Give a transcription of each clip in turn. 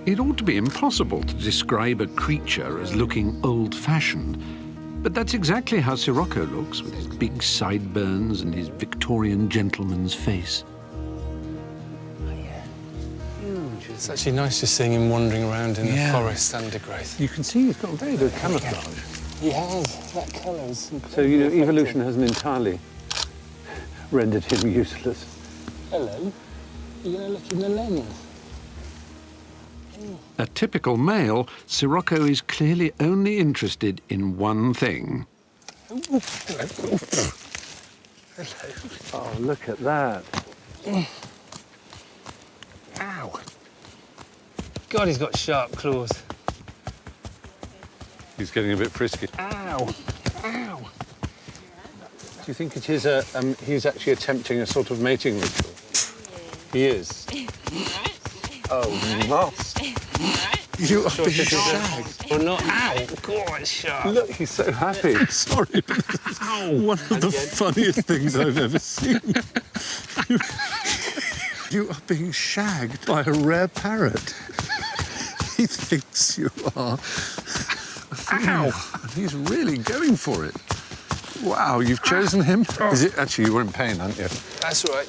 It ought to be impossible to describe a creature as looking old-fashioned, but that's exactly how Sirocco looks, with his big sideburns and his Victorian gentleman's face. Oh, yeah. Huge. It's actually nice just seeing him wandering around in the forest undergrowth. You can see he's got very good camouflage. He has. That colour is incredibly So, you know, effective. evolution hasn't entirely rendered him useless. Hello. You're going to look in the lens. A typical male, Sirocco is clearly only interested in one thing. Hello. Oh, look at that. Ow. God, he's got sharp claws. He's getting a bit frisky. Ow. Ow. Do you think it is he's actually attempting a sort of mating ritual? He is. Oh, must. You are being shagged. Or not. Ow. God, it's sharp. Look, he's so happy. Sorry. One of the funniest things I've ever seen. You are being shagged by a rare parrot. He thinks you are. Ow! And he's really going for it. Wow, you've chosen him? Is it actually, you were in pain, aren't you? That's right.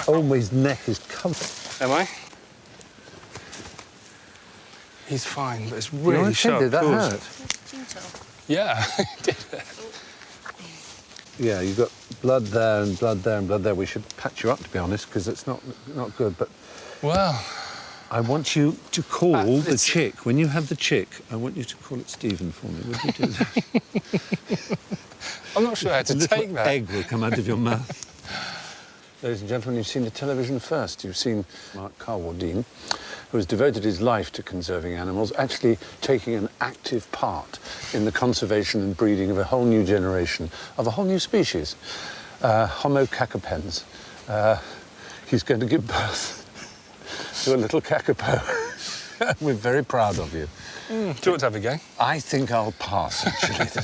Oh, his neck is covered. Am I? He's fine, but it's really sharp. Did that claws. hurt? Yeah, it did. Yeah, you've got blood there and blood there and blood there. We should patch you up, to be honest, because it's not good. But Well, I want you to call the chick. When you have the chick, I want you to call it Stephen for me. Would you do that? I'm not sure how to take that. Egg will come out of your mouth. Ladies and gentlemen, you've seen the television first. You've seen Mark Carwardine, who has devoted his life to conserving animals, actually taking an active part in the conservation and breeding of a whole new generation, of a whole new species, Homo cacapens. He's going to give birth to a little kakapo. We're very proud of you. Do you want to have a go? I think I'll pass, actually.